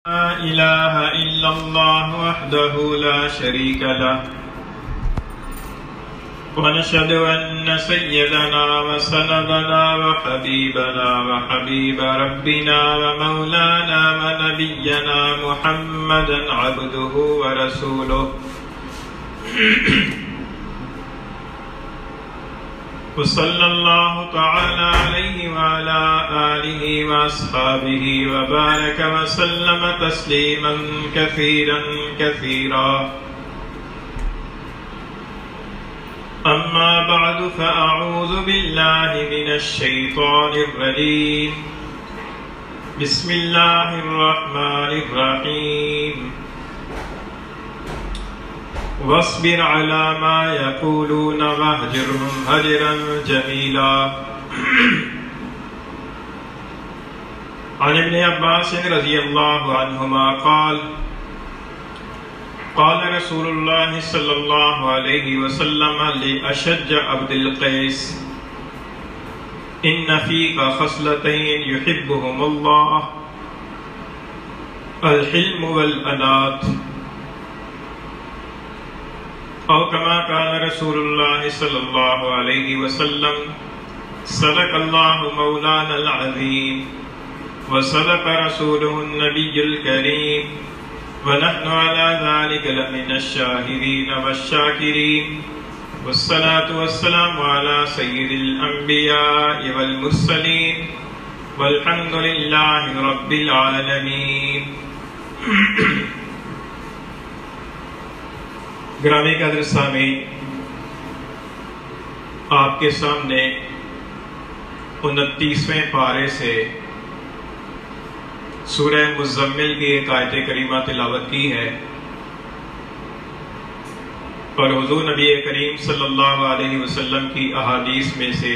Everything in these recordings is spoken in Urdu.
لا إله إلا الله وحده لا شريك له ونشهد أن سيدنا وسندنا وحبيبنا وحبيب ربنا ومولانا ونبينا محمدا عبده ورسوله وصلى الله تعالى عليه وعلى آله وأصحابه وبارك وسلم تسليما كثيرا كثيرا. أما بعد فأعوذ بالله من الشيطان الرجيم. بسم الله الرحمن الرحيم. واصبر على ما يقولون واهجرهم هجرا جميلا. عن ابن عباس رضي الله عنهما قال قال رسول الله صلى الله عليه وسلم لأشج عبد القيس إن فيك خصلتين يحبهم الله الحلم والأنات أو كما قال رسول الله صلى الله عليه وسلم صدق الله مولانا العظيم وصدق رسوله النبي الكريم ونحن على ذلك لمن الشاهدين والشاكرين والصلاة والسلام على سيد الأنبياء والمرسلين والحمد لله رب العالمين. گرامی قدر سامعین، آپ کے سامنے 29ویں پارے سے سورہ مزمل کی ایک آیت کریمہ تلاوت کی ہے، اور حضور نبی کریم صلی اللہ علیہ وسلم کی احادیث میں سے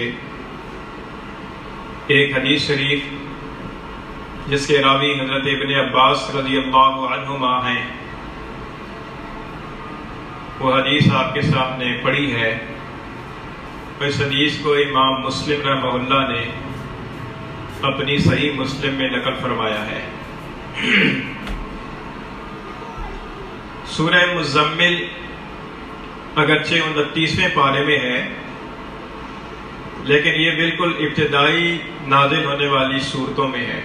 ایک حدیث شریف جس کے راوی حضرت ابن عباس رضی اللہ عنہما ہیں، وہ حدیث آپ کے سامنے پڑھی ہے. اس حدیث کو امام مسلم رحمہ اللہ نے اپنی صحیح مسلم میں نقل فرمایا ہے. سورہ مزمل اگرچہ 29ویں پارے میں ہے، لیکن یہ بالکل ابتدائی نازل ہونے والی سورتوں میں ہے،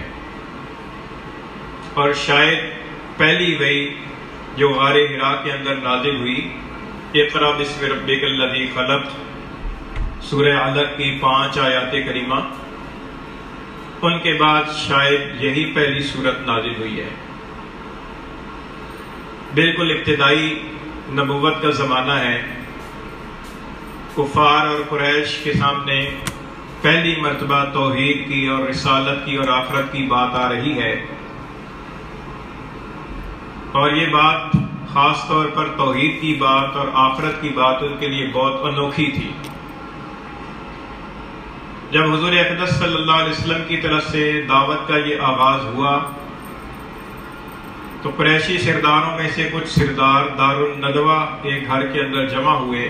اور شاید پہلی وحی جو غار حرا کے اندر نازل ہوئی، اقرأ بسم ربک الذی خلق، سورہ علق کی 5 آیات کریمہ، ان کے بعد شاید یہی پہلی سورت نازل ہوئی ہے. بالکل ابتدائی نبوت کا زمانہ ہے. کفار اور قریش کے سامنے پہلی مرتبہ توحید کی اور رسالت کی اور آخرت کی بات آ رہی ہے، اور یہ بات خاص طور پر توحید کی بات اور آخرت کی بات ان کے لیے بہت انوکھی تھی. جب حضور اقدس صلی اللہ علیہ وسلم کی طرف سے دعوت کا یہ آغاز ہوا تو قریشی سرداروں میں سے کچھ سردار دار الندوہ کے گھر کے اندر جمع ہوئے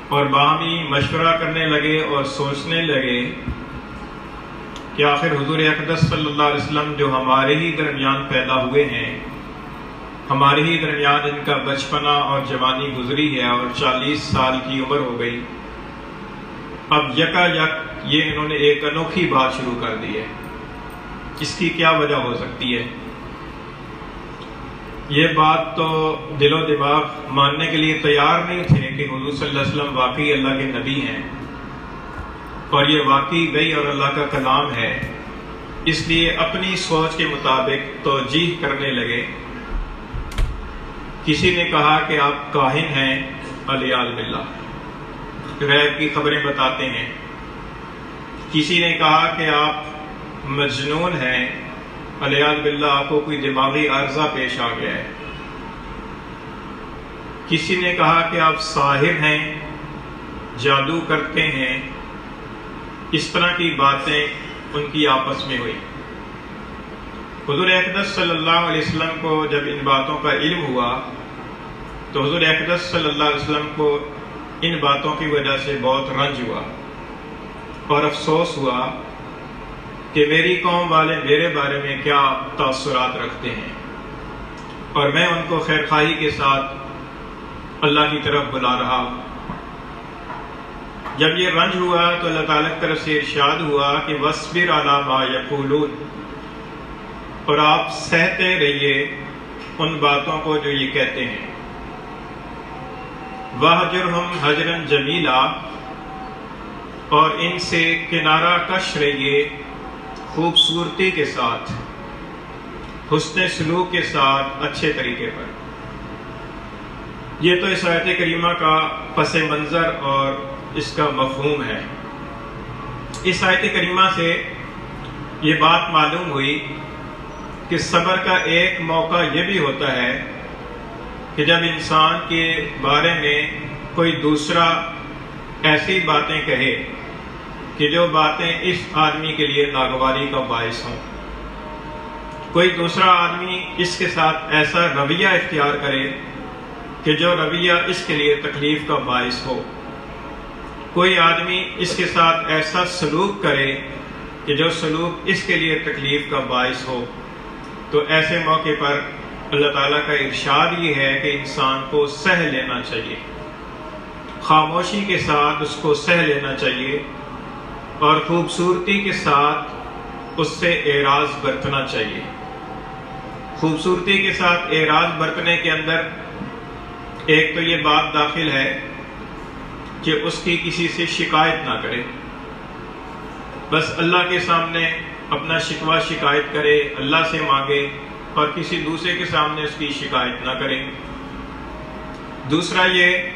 اور باہمی مشورہ کرنے لگے اور سوچنے لگے کہ آخر حضور اقدس صلی اللہ علیہ وسلم جو ہمارے ہی درمیان پیدا ہوئے ہیں، ہمارے ہی درمیان ان کا بچپنا اور جوانی گزری ہے اور 40 سال کی عمر ہو گئی، اب یکا یک یہ انہوں نے ایک انوکھی بات شروع کر دی ہے، اس کی کیا وجہ ہو سکتی ہے؟ یہ بات تو دل و دماغ ماننے کے لیے تیار نہیں تھے کہ حضور صلی اللہ علیہ وسلم واقعی اللہ کے نبی ہیں اور یہ واقعی وحی اور اللہ کا کلام ہے. اس لیے اپنی سوچ کے مطابق توجیہ کرنے لگے. کسی نے کہا کہ آپ کاہن ہیں، علیاذ باللہ، غیب کی خبریں بتاتے ہیں. کسی نے کہا کہ آپ مجنون ہیں، علیاذ باللہ، آپ کو کوئی دماغی عارضہ پیش آ گیا ہے. کسی نے کہا کہ آپ ساحر ہیں، جادو کرتے ہیں. اس طرح کی باتیں ان کی آپس میں ہوئی. حضور اقدس صلی اللہ علیہ وسلم کو جب ان باتوں کا علم ہوا تو حضور اقدس صلی اللہ علیہ وسلم کو ان باتوں کی وجہ سے بہت رنج ہوا اور افسوس ہوا کہ میری قوم والے میرے بارے میں کیا تاثرات رکھتے ہیں، اور میں ان کو خیر خواہی کے ساتھ اللہ کی طرف بلا رہا ہوں۔ جب یہ رنج ہوا تو اللہ تعالیٰ کی طرف سے ارشاد ہوا کہ وَاصْبِرْ عَلَىٰ مَا يَقُولُونَ، اور آپ سہتے رہیے ان باتوں کو جو یہ کہتے ہیں۔ وَاهْجُرْهُمْ هَجْرًا جَمِيلًا، اور ان سے کنارہ کش رہیے خوبصورتی کے ساتھ، حسن سلوک کے ساتھ، اچھے طریقے پر۔ یہ تو اس آیت کریمہ کا پس منظر اور اس کا مفہوم ہے۔ اس آیت کریمہ سے یہ بات معلوم ہوئی کہ صبر کا ایک موقع یہ بھی ہوتا ہے کہ جب انسان کے بارے میں کوئی دوسرا ایسی باتیں کہے کہ جو باتیں اس آدمی کے لیے ناگواری کا باعث ہوں، کوئی دوسرا آدمی اس کے ساتھ ایسا رویہ اختیار کرے کہ جو رویہ اس کے لیے تکلیف کا باعث ہو، کوئی آدمی اس کے ساتھ ایسا سلوک کرے کہ جو سلوک اس کے لیے تکلیف کا باعث ہو، تو ایسے موقع پر اللہ تعالیٰ کا ارشاد یہ ہے کہ انسان کو سہ لینا چاہیے، خاموشی کے ساتھ اس کو سہ لینا چاہیے، اور خوبصورتی کے ساتھ اس سے اعراض برتنا چاہیے۔ خوبصورتی کے ساتھ اعراض برتنے کے اندر ایک تو یہ بات داخل ہے کہ اس کی کسی سے شکایت نہ کرے، بس اللہ کے سامنے اپنا شکوہ شکایت کرے، اللہ سے مانگے، اور کسی دوسرے کے سامنے اس کی شکایت نہ کرے۔ دوسرا یہ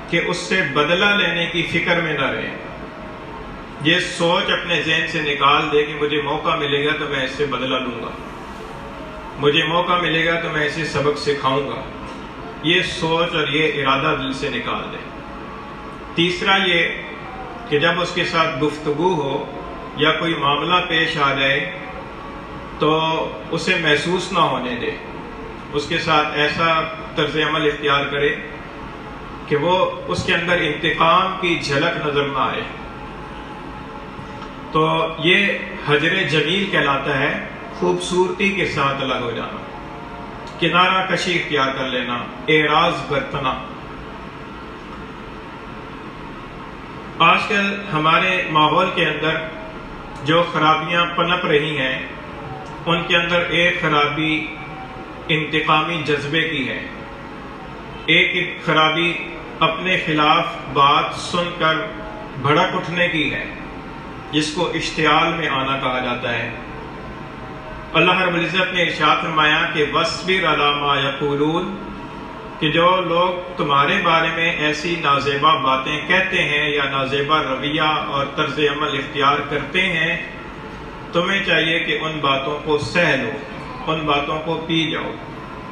کہ اس سے بدلہ لینے کی فکر میں نہ رہے، یہ سوچ اپنے ذہن سے نکال دے کہ مجھے موقع ملے گا تو میں اس سے بدلہ لوں گا، مجھے موقع ملے گا تو میں اسے سبق سکھاؤں گا، یہ سوچ اور یہ ارادہ دل سے نکال دے۔ تیسرا یہ کہ جب اس کے ساتھ گفتگو ہو یا کوئی معاملہ پیش آ جائے تو اسے محسوس نہ ہونے دے، اس کے ساتھ ایسا طرز عمل اختیار کرے کہ وہ اس کے اندر انتقام کی جھلک نظر نہ آئے۔ تو یہ حجر جمیل کہلاتا ہے، خوبصورتی کے ساتھ الگ ہو جانا، کنارہ کشی اختیار کر لینا، اعراض برتنا۔ آج کل ہمارے ماحول کے اندر جو خرابیاں پنپ رہی ہیں، ان کے اندر ایک خرابی انتقامی جذبے کی ہے، ایک خرابی اپنے خلاف بات سن کر بھڑک اٹھنے کی ہے، جس کو اشتعال میں آنا کہا جاتا ہے۔ اللہ رب العزت نے ارشاد فرمایا کہ وَاصْبِرْ عَلَىٰ مَا يَقُولُونَ، کہ جو لوگ تمہارے بارے میں ایسی نازیبا باتیں کہتے ہیں یا نازیبا رویہ اور طرز عمل اختیار کرتے ہیں، تمہیں چاہیے کہ ان باتوں کو سہ لو، ان باتوں کو پی جاؤ۔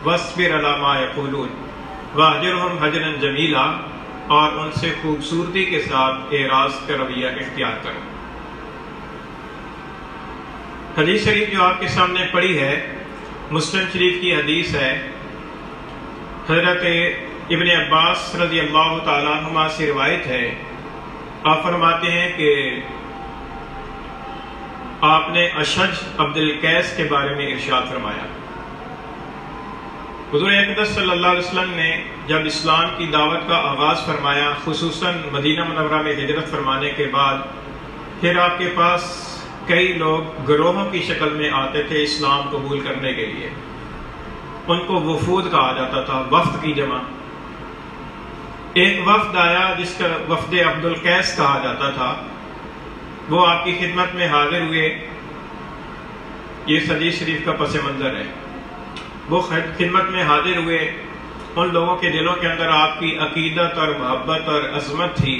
وَاصْبِرْ عَلَىٰ مَا يَقُولُونَ وَاهْجُرْهُمْ هَجْرًا جَمِيلًا، اور ان سے خوبصورتی کے ساتھ اعراض کا رویہ اختیار کرو۔ حدیث شریف جو آپ کے سامنے پڑھی ہے، مسلم شریف کی حدیث ہے۔ حضرت ابن عباس رضی اللہ تعالیٰ عنہما سے روایت ہے، آپ فرماتے ہیں کہ آپ نے اشج عبد القیس کے بارے میں ارشاد فرمایا۔ حضور اقدس صلی اللہ علیہ وسلم نے جب اسلام کی دعوت کا آغاز فرمایا، خصوصاً مدینہ منورہ میں ہجرت فرمانے کے بعد، پھر آپ کے پاس کئی لوگ گروہوں کی شکل میں آتے تھے اسلام قبول کرنے کے لیے، ان کو وفود کہا جاتا تھا، وفد کی جمع۔ ایک وفد آیا جس کا وفد عبد القیس کہا جاتا تھا، وہ آپ کی خدمت میں حاضر ہوئے۔ یہ حدیث شریف کا پس منظر ہے۔ وہ خدمت میں حاضر ہوئے، ان لوگوں کے دلوں کے اندر آپ کی عقیدت اور محبت اور عظمت تھی،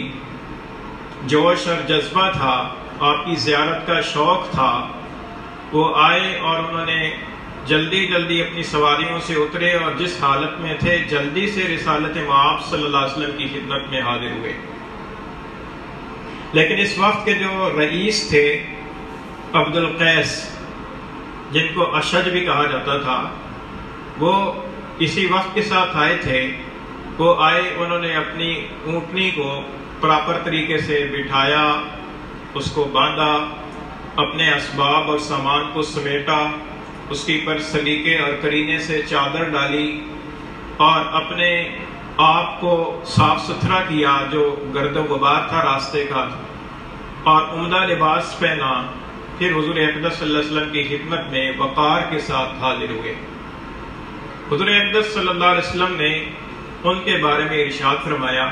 جوش اور جذبہ تھا، آپ کی زیارت کا شوق تھا۔ وہ آئے اور انہوں نے جلدی جلدی اپنی سواریوں سے اترے اور جس حالت میں تھے جلدی سے رسالت مآب صلی اللہ علیہ وسلم کی خدمت میں حاضر ہوئے۔ لیکن اس وقت کے جو رئیس تھے عبد القیس، جن کو اشج بھی کہا جاتا تھا، وہ اسی وقت کے ساتھ آئے تھے۔ وہ آئے، انہوں نے اپنی اونٹنی کو پراپر طریقے سے بٹھایا، اس کو باندھا، اپنے اسباب اور سامان کو سمیٹا، اس کے پر سلیقے اور کرینے سے چادر ڈالی اور اپنے آپ کو صاف ستھرا کیا جو گرد و غبار تھا راستے کا، اور عمدہ لباس پہنا، پھر حضور اقدس صلی اللہ علیہ وسلم کی خدمت میں وقار کے ساتھ حاضر ہوئے۔ حضور اقدس صلی اللہ علیہ وسلم نے ان کے بارے میں ارشاد فرمایا،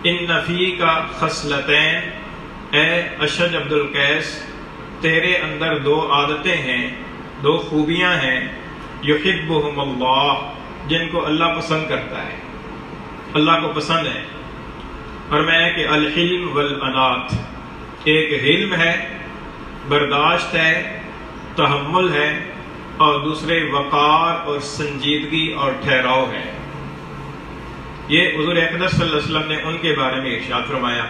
ان فیک خصلتین، اے اشج عبد القیس، تیرے اندر دو عادتیں ہیں، دو خوبیاں ہیں، یحبہم اللہ، جن کو اللہ پسند کرتا ہے، اللہ کو پسند ہے۔ فرمایا کہ الحلم والانات، ایک حلم ہے، برداشت ہے، تحمل ہے، اور دوسرے وقار اور سنجیدگی اور ٹھہراؤ ہے۔ یہ حضور اقدس صلی اللہ علیہ وسلم نے ان کے بارے میں ارشاد فرمایا۔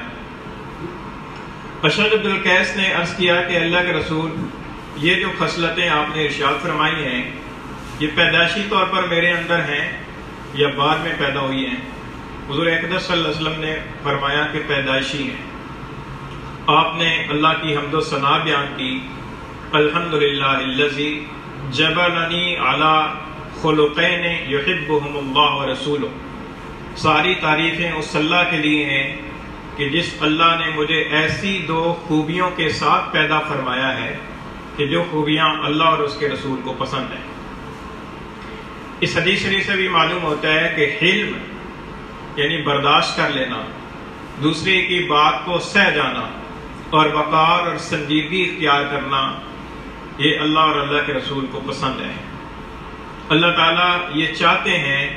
اشج عبد القیس نے عرض کیا کہ اللہ کے رسول، یہ جو خصلتیں آپ نے ارشاد فرمائی ہیں، یہ پیدائشی طور پر میرے اندر ہیں یا بعد میں پیدا ہوئی ہیں؟ حضور اقدس صلی اللہ علیہ وسلم نے فرمایا کہ پیدائشی ہیں۔ آپ نے اللہ کی حمد و ثنا بیان کی، الحمدللہ الذی جبلنی علی خلقین یحبہم اللہ ورسولہ، ساری تعریفیں اس اللہ کے لیے ہیں کہ جس اللہ نے مجھے ایسی دو خوبیوں کے ساتھ پیدا فرمایا ہے کہ جو خوبیاں اللہ اور اس کے رسول کو پسند ہیں۔ اس حدیث شریف سے بھی معلوم ہوتا ہے کہ حلم یعنی برداشت کر لینا، دوسرے کی بات کو سہ جانا، اور وقار اور سنجیدگی اختیار کرنا، یہ اللہ اور اللہ کے رسول کو پسند ہے۔ اللہ تعالیٰ یہ چاہتے ہیں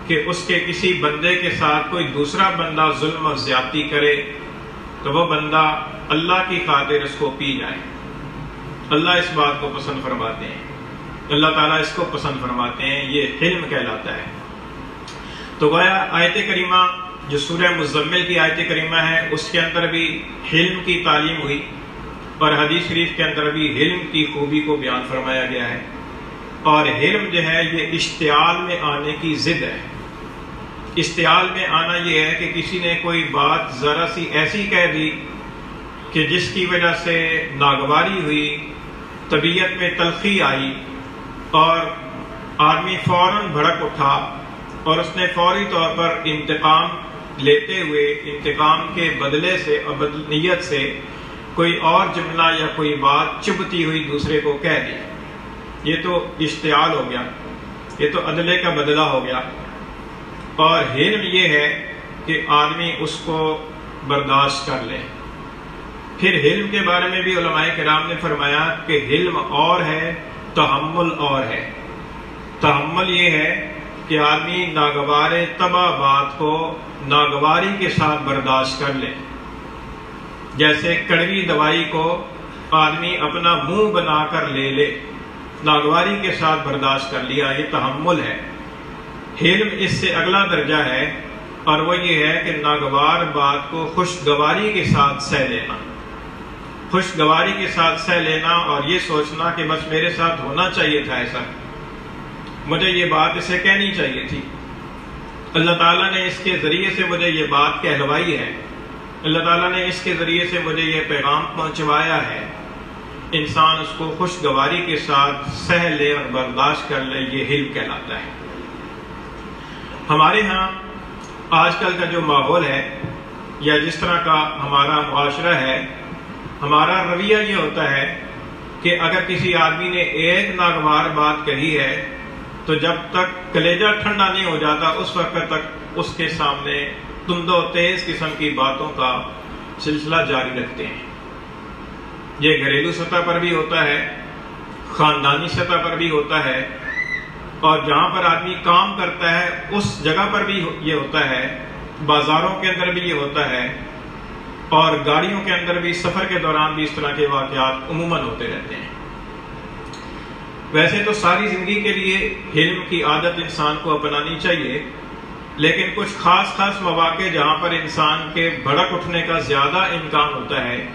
کہ اس کے کسی بندے کے ساتھ کوئی دوسرا بندہ ظلم اور زیادتی کرے تو وہ بندہ اللہ کی خاطر اس کو پی جائے۔ اللہ اس بات کو پسند فرماتے ہیں، اللہ تعالیٰ اس کو پسند فرماتے ہیں، یہ حلم کہلاتا ہے۔ تو گویا آیت کریمہ جو سورہ مزمل کی آیت کریمہ ہے، اس کے اندر بھی حلم کی تعلیم ہوئی، اور حدیث شریف کے اندر بھی حلم کی خوبی کو بیان فرمایا گیا ہے۔ اور حلم جو ہے یہ اشتعال میں آنے کی ضد ہے۔ اشتعال میں آنا یہ ہے کہ کسی نے کوئی بات ذرا سی ایسی کہہ دی کہ جس کی وجہ سے ناگواری ہوئی، طبیعت میں تلخی آئی، اور آدمی فوراً بھڑک اٹھا اور اس نے فوری طور پر انتقام لیتے ہوئے انتقام کے بدلے سے اور بدنیت سے کوئی اور جملہ یا کوئی بات چبھتی ہوئی دوسرے کو کہہ دی، یہ تو اشتعال ہو گیا، یہ تو عدلے کا بدلہ ہو گیا۔ اور حلم یہ ہے کہ آدمی اس کو برداشت کر لے۔ پھر حلم کے بارے میں بھی علماء کرام نے فرمایا کہ حلم اور ہے، تحمل اور ہے۔ تحمل یہ ہے کہ آدمی ناگوار طبع بات کو ناگواری کے ساتھ برداشت کر لے، جیسے کڑوی دوائی کو آدمی اپنا منہ بنا کر لے لے، ناگواری کے ساتھ برداشت کر لیا، یہ تحمل ہے۔ حلم اس سے اگلا درجہ ہے، اور وہ یہ ہے کہ ناگوار بات کو خوشگواری کے ساتھ سہ لینا، خوشگواری کے ساتھ سہ لینا، اور یہ سوچنا کہ بس میرے ساتھ ہونا چاہیے تھا ایسا، مجھے یہ بات اسے کہنی چاہیے تھی، اللہ تعالیٰ نے اس کے ذریعے سے مجھے یہ بات کہلوائی ہے، اللہ تعالیٰ نے اس کے ذریعے سے مجھے یہ پیغام پہنچوایا ہے۔ انسان اس کو خوشگواری کے ساتھ سہ لے اور برداشت کر لے، یہ حلم کہلاتا ہے۔ ہمارے ہاں آج کل کا جو ماحول ہے یا جس طرح کا ہمارا معاشرہ ہے، ہمارا رویہ یہ ہوتا ہے کہ اگر کسی آدمی نے ایک ناگوار بات کہی ہے تو جب تک کلیجہ ٹھنڈا نہیں ہو جاتا اس وقت تک اس کے سامنے تند و تیز قسم کی باتوں کا سلسلہ جاری رکھتے ہیں۔ یہ گھریلو سطح پر بھی ہوتا ہے، خاندانی سطح پر بھی ہوتا ہے، اور جہاں پر آدمی کام کرتا ہے اس جگہ پر بھی یہ ہوتا ہے، بازاروں کے اندر بھی یہ ہوتا ہے، اور گاڑیوں کے اندر بھی سفر کے دوران بھی اس طرح کے واقعات عموماً ہوتے رہتے ہیں۔ ویسے تو ساری زندگی کے لیے حلم کی عادت انسان کو اپنانی چاہیے، لیکن کچھ خاص مواقع جہاں پر انسان کے بھڑک اٹھنے کا زیادہ امکان ہوتا ہے،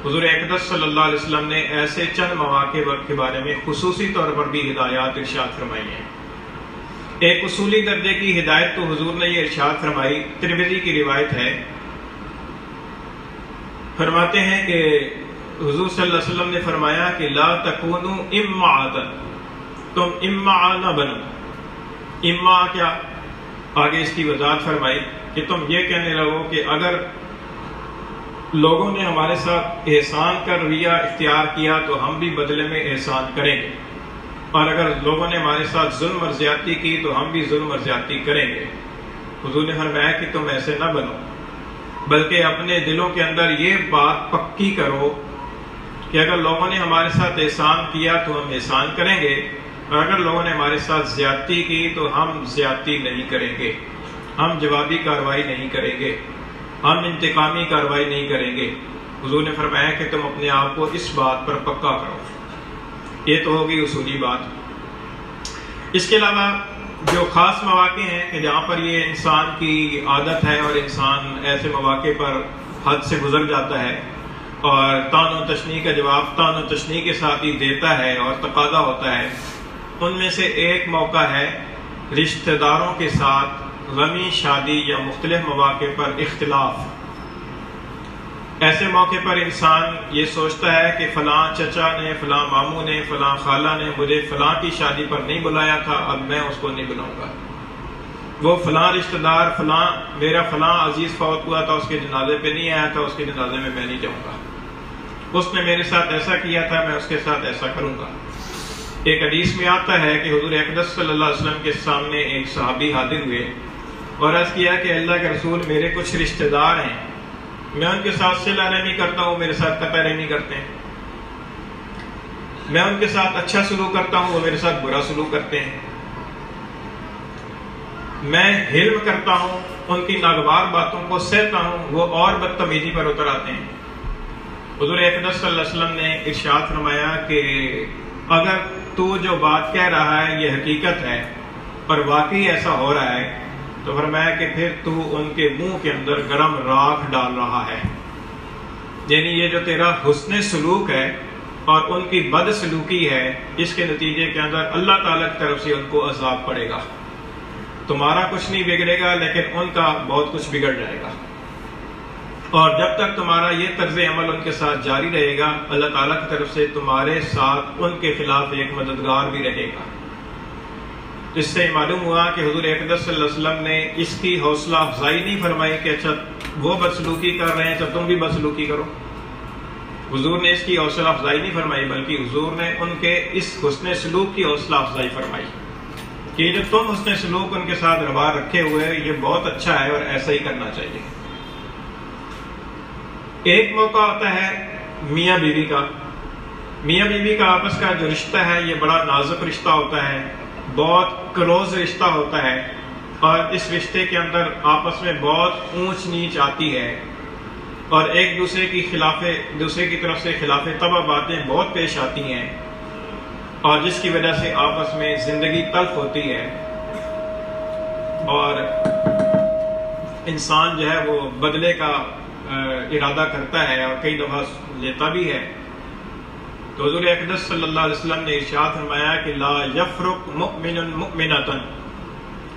حضور اقدس صلی اللہ علیہ وسلم نے ایسے چند مواقع کے بارے میں خصوصی طور پر بھی ہدایات ارشاد فرمائی ہیں۔ ایک اصولی درجے کی ہدایت تو حضور نے یہ ارشاد فرمائی، ترمذی کی روایت ہے، فرماتے ہیں کہ حضور صلی اللہ علیہ وسلم نے فرمایا کہ لا تکونوا امعاتا، تم امعا نہ بنو۔ امعا کیا؟ آگے اس کی وضاحت فرمائی کہ تم یہ کہنے لگو کہ اگر لوگوں نے ہمارے ساتھ احسان کا رویہ اختیار کیا تو ہم بھی بدلے میں احسان کریں گے، اور اگر لوگوں نے ہمارے ساتھ ظلم اور زیادتی کی تو ہم بھی ظلم اور زیادتی کریں گے۔ حضور نے فرمایا کہ تم ایسے نہ بنو، بلکہ اپنے دلوں کے اندر یہ بات پکی کرو کہ اگر لوگوں نے ہمارے ساتھ احسان کیا تو ہم احسان کریں گے، اور اگر لوگوں نے ہمارے ساتھ زیادتی کی تو ہم زیادتی نہیں کریں گے، ہم جوابی کارروائی نہیں کریں گے، ہم انتقامی کارروائی نہیں کریں گے۔ حضور نے فرمایا کہ تم اپنے آپ کو اس بات پر پکا کرو۔ یہ تو ہوگی اصولی بات۔ اس کے علاوہ جو خاص مواقع ہیں کہ جہاں پر یہ انسان کی عادت ہے اور انسان ایسے مواقع پر حد سے گزر جاتا ہے اور طعن و تشنیع کا جواب طعن و تشنیع کے ساتھ ہی دیتا ہے اور تقاضا ہوتا ہے، ان میں سے ایک موقع ہے رشتہ داروں کے ساتھ غمی، شادی یا مختلف مواقع پر اختلاف۔ ایسے موقع پر انسان یہ سوچتا ہے کہ فلاں چچا نے، فلاں ماموں نے، فلاں خالہ نے مجھے فلاں کی شادی پر نہیں بلایا تھا، اب میں اس کو نہیں بلاؤں گا۔ وہ فلاں رشتہ دار، فلاں میرا فلاں عزیز فوت ہوا تھا، اس کے جنازے پہ نہیں آیا تھا، اس کے جنازے میں میں نہیں جاؤں گا۔ اس نے میرے ساتھ ایسا کیا تھا، میں اس کے ساتھ ایسا کروں گا۔ ایک حدیث میں آتا ہے کہ حضور اقدس صلی اللہ علیہ وسلم کے سامنے ایک صحابی حاضر ہوئے اور عرض کیا کہ اللہ کے رسول، میرے کچھ رشتہ دار ہیں، میں ان کے ساتھ صلہ رحمی کرتا ہوں، میرے ساتھ قطع رحمی کرتے ہیں، میں ان کے ساتھ اچھا سلوک کرتا ہوں، وہ میرے ساتھ برا سلوک کرتے ہیں، میں حلم کرتا ہوں، ان کی ناگوار باتوں کو سہتا ہوں، وہ اور بدتمیزی پر اتر آتے ہیں۔ حضور اقدس صلی اللہ علیہ وسلم نے ارشاد فرمایا کہ اگر تو جو بات کہہ رہا ہے یہ حقیقت ہے اور واقعی ایسا ہو رہا ہے تو فرمایا کہ پھر تو ان کے منہ کے اندر گرم راکھ ڈال رہا ہے، یعنی یہ جو تیرا حسن سلوک ہے اور ان کی بد سلوکی ہے، اس کے نتیجے کے اندر اللہ تعالیٰ کی طرف سے ان کو عذاب پڑے گا۔ تمہارا کچھ نہیں بگڑے گا لیکن ان کا بہت کچھ بگڑ جائے گا، اور جب تک تمہارا یہ طرز عمل ان کے ساتھ جاری رہے گا، اللہ تعالیٰ کی طرف سے تمہارے ساتھ ان کے خلاف ایک مددگار بھی رہے گا۔ اس سے معلوم ہوا کہ حضور اقدس صلی اللہ علیہ وسلم نے اس کی حوصلہ افزائی نہیں فرمائی کہ اچھا وہ بدسلوکی کر رہے ہیں تو تم بھی بدسلوکی کرو۔ حضور نے اس کی حوصلہ افزائی نہیں فرمائی، بلکہ حضور نے ان کے اس حسن سلوک کی حوصلہ افزائی فرمائی کہ جو تم حسن سلوک ان کے ساتھ روا رکھے ہوئے یہ بہت اچھا ہے اور ایسا ہی کرنا چاہیے۔ ایک موقع آتا ہے میاں بیوی کا۔ میاں بیوی کا آپس کا جو رشتہ ہے یہ بڑا نازک رشتہ ہوتا ہے، بہت کلوز رشتہ ہوتا ہے، اور اس رشتے کے اندر آپس میں بہت اونچ نیچ آتی ہے اور ایک دوسرے کی طرف سے خلاف طبع باتیں بہت پیش آتی ہیں، اور جس کی وجہ سے آپس میں زندگی تلخ ہوتی ہے اور انسان جو ہے وہ بدلے کا ارادہ کرتا ہے اور کئی دفعہ لیتا بھی ہے۔ تو حضور اقدس صلی اللہ علیہ وسلم نے ارشاد فرمایا کہ لا یفرق مؤمن مؤمنۃ،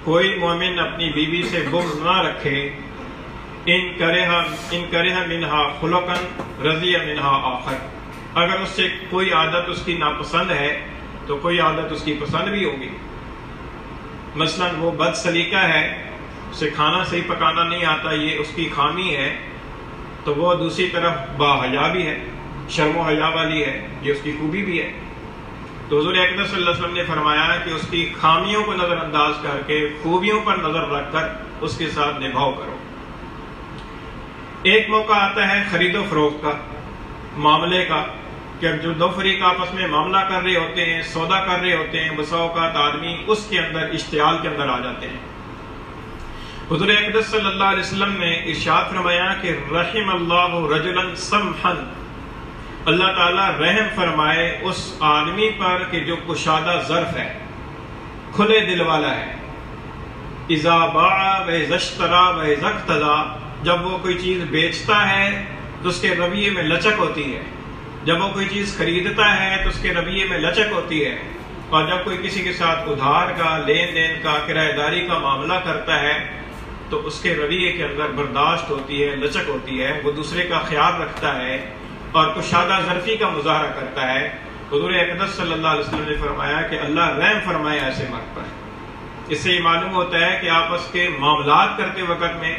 کوئی مومن اپنی بیوی سے بغض نہ رکھے، ان کرہ منہا خلقا رضی منہا آخر، اگر اس سے کوئی عادت اس کی ناپسند ہے تو کوئی عادت اس کی پسند بھی ہوگی۔ مثلا وہ بد سلیقہ ہے، اسے کھانا صحیح پکانا نہیں آتا، یہ اس کی خامی ہے، تو وہ دوسری طرف باحیا بھی ہے، شرم و حیا والی ہے، یہ اس کی خوبی بھی ہے۔ تو حضور اقدس صلی اللہ علیہ وسلم نے فرمایا کہ اس کی خامیوں کو نظر انداز کر کے خوبیوں پر نظر رکھ کر اس کے ساتھ نبھاؤ کرو۔ ایک موقع آتا ہے خرید و فروخت کا، معاملے کا، کہ جو دو فریق آپس میں معاملہ کر رہے ہوتے ہیں، سودا کر رہے ہوتے ہیں، بسا اوقات آدمی اس کے اندر اشتعال کے اندر آ جاتے ہیں۔ حضور اقدس صلی اللہ علیہ وسلم نے ارشاد فرمایا کہ رحم اللہ رجلا سمحا، اللہ تعالیٰ رحم فرمائے اس آدمی پر کہ جو کشادہ ظرف ہے، کھلے دل والا ہے۔ اذا باع و اذا اشترى و اذا اقتضى، جب وہ کوئی چیز بیچتا ہے تو اس کے رویے میں لچک ہوتی ہے، جب وہ کوئی چیز خریدتا ہے تو اس کے رویے میں لچک ہوتی ہے، اور جب کوئی کسی کے ساتھ ادھار کا، لین دین کا، کرایہ داری کا معاملہ کرتا ہے تو اس کے رویے کے اندر برداشت ہوتی ہے، لچک ہوتی ہے، وہ دوسرے کا خیال رکھتا ہے، اور کشادہ ظرفی کا مظاہرہ کرتا ہے، حضور اقدس صلی اللہ علیہ وسلم نے فرمایا کہ اللہ رحم فرمائے ایسے مرد پر۔ اس سے یہ معلوم ہوتا ہے کہ آپس کے معاملات کرتے وقت میں،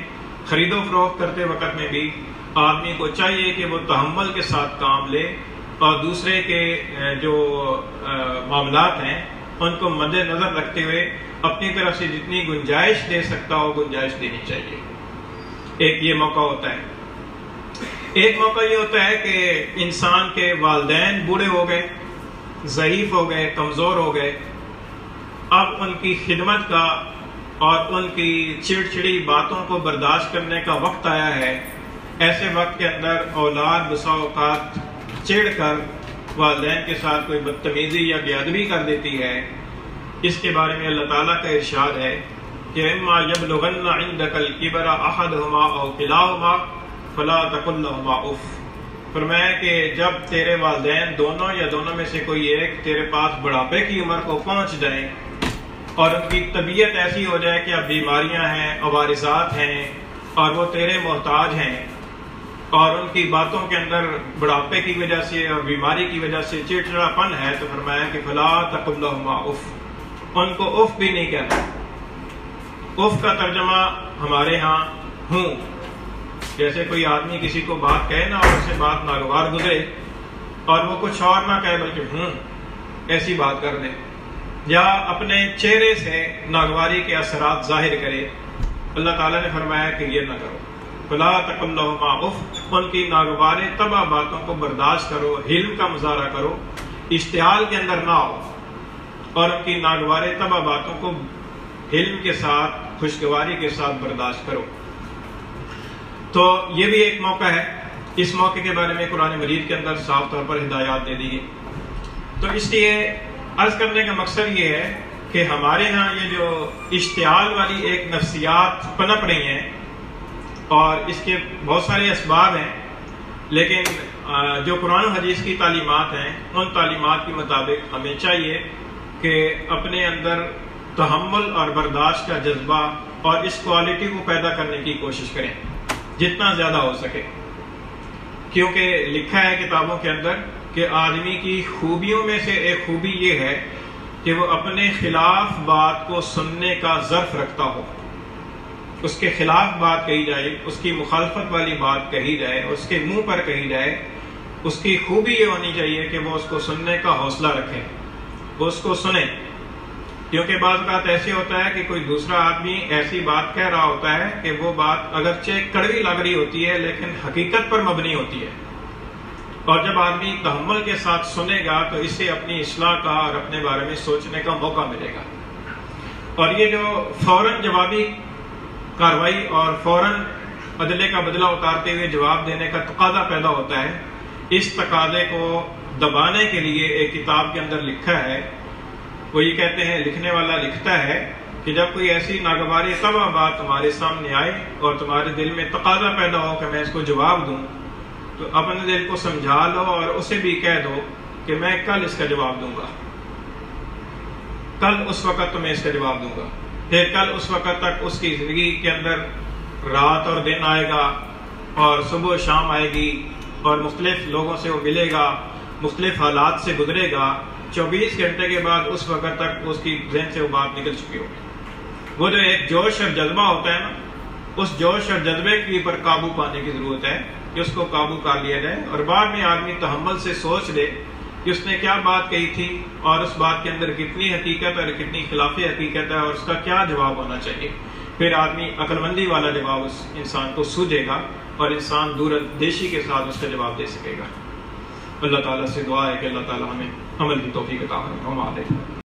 خرید و فروخت کرتے وقت میں بھی آدمی کو چاہیے کہ وہ تحمل کے ساتھ کام لے اور دوسرے کے جو معاملات ہیں ان کو مد نظر رکھتے ہوئے اپنی طرف سے جتنی گنجائش دے سکتا ہو گنجائش دینی چاہیے۔ ایک یہ موقع ہوتا ہے۔ ایک موقع یہ ہوتا ہے کہ انسان کے والدین بوڑھے ہو گئے، ضعیف ہو گئے، کمزور ہو گئے، اب ان کی خدمت کا اور ان کی چڑچڑی باتوں کو برداشت کرنے کا وقت آیا ہے۔ ایسے وقت کے اندر اولاد بسا اوقات چڑ کر والدین کے ساتھ کوئی بدتمیزی یا بے ادبی کر دیتی ہے۔ اس کے بارے میں اللہ تعالیٰ کا ارشاد ہے کہ اما یبلغن عندک الکبر احدہما او کلاہما فلا تقل لہما اف۔ فرمایا کہ جب تیرے والدین دونوں یا دونوں میں سے کوئی ایک تیرے پاس بڑھاپے کی عمر کو پہنچ جائیں اور ان کی طبیعت ایسی ہو جائے کہ اب بیماریاں ہیں، عوارضات ہیں اور وہ تیرے محتاج ہیں اور ان کی باتوں کے اندر بڑھاپے کی وجہ سے اور بیماری کی وجہ سے چڑچڑاپن ہے، تو فرمایا کہ فلا تقل لہما اف، ان کو اف بھی نہیں کہنا۔ اف کا ترجمہ ہمارے ہاں ہوں، جیسے کوئی آدمی کسی کو بات کہے نا اور اسے بات ناگوار گزرے اور وہ کچھ اور نہ کہے بلکہ ایسی بات کر دے یا اپنے چہرے سے ناگواری کے اثرات ظاہر کرے۔ اللہ تعالیٰ نے فرمایا کہ یہ نہ کرو، فلا تقل لہما اف، ان کی ناگوار تباہ باتوں کو برداشت کرو، حلم کا مظاہرہ کرو، اشتعال کے اندر نہ آؤ اور ان کی ناگوار تباہ باتوں کو حلم کے ساتھ، خوشگواری کے ساتھ برداشت کرو۔ تو یہ بھی ایک موقع ہے۔ اس موقع کے بارے میں قرآن مجید کے اندر صاف طور پر ہدایات دے دی گئی۔ تو اس لیے عرض کرنے کا مقصد یہ ہے کہ ہمارے ہاں یہ جو اشتعال والی ایک نفسیات پنپ رہی ہیں اور اس کے بہت سارے اسباب ہیں، لیکن جو قرآن و حدیث کی تعلیمات ہیں ان تعلیمات کے مطابق ہمیں چاہیے کہ اپنے اندر تحمل اور برداشت کا جذبہ اور اس کوالٹی کو پیدا کرنے کی کوشش کریں جتنا زیادہ ہو سکے، کیونکہ لکھا ہے کتابوں کے اندر کہ آدمی کی خوبیوں میں سے ایک خوبی یہ ہے کہ وہ اپنے خلاف بات کو سننے کا ظرف رکھتا ہو۔ اس کے خلاف بات کہی جائے، اس کی مخالفت والی بات کہی جائے، اس کے منہ پر کہی جائے، اس کی خوبی یہ ہونی چاہیے کہ وہ اس کو سننے کا حوصلہ رکھے، وہ اس کو سنیں۔ کیونکہ بعض اوقات ایسے ہوتا ہے کہ کوئی دوسرا آدمی ایسی بات کہہ رہا ہوتا ہے کہ وہ بات اگرچہ کڑوی لگ رہی ہوتی ہے لیکن حقیقت پر مبنی ہوتی ہے، اور جب آدمی تحمل کے ساتھ سنے گا تو اس سے اپنی اصلاح کا اور اپنے بارے میں سوچنے کا موقع ملے گا۔ اور یہ جو فوراً جوابی کاروائی اور فوراً عدلے کا بدلہ اتارتے ہوئے جواب دینے کا تقاضا پیدا ہوتا ہے، اس تقاضے کو دبانے کے لیے ایک کتاب کے اندر لکھا ہے، وہ یہ کہتے ہیں، لکھنے والا لکھتا ہے کہ جب کوئی ایسی ناگواری تباہ بات تمہارے سامنے آئے اور تمہارے دل میں تقاضا پیدا ہو کہ میں اس کو جواب دوں، تو اپنے دل کو سمجھا لو اور اسے بھی کہہ دو کہ میں کل اس کا جواب دوں گا، کل اس وقت تو میں اس کا جواب دوں گا۔ پھر کل اس وقت تک اس کی زندگی کے اندر رات اور دن آئے گا اور صبح و شام آئے گی اور مختلف لوگوں سے وہ ملے گا، مختلف حالات سے گزرے گا۔ 24 گھنٹے کے بعد اس وقت تک اس کی ذہن سے وہ بات نکل چکی ہوگی۔ وہ جو ایک جوش اور جذبہ ہوتا ہے نا، اس جوش اور جذبے کے پر قابو پانے کی ضرورت ہے کہ اس کو قابو کر لیا جائے، اور بعد میں آدمی تحمل سے سوچ لے کہ اس نے کیا بات کہی تھی اور اس بات کے اندر کتنی حقیقت اور کتنی خلاف حقیقت ہے اور اس کا کیا جواب ہونا چاہیے۔ پھر آدمی عقل مندی والا جواب اس انسان کو سوجھے گا اور انسان دوراندیشی کے ساتھ اس کا جواب دے سکے گا۔ اللہ تعالیٰ سے دعا ہے کہ اللہ تعالیٰ ہمیں عمل کی توفیق عطا فرمائے۔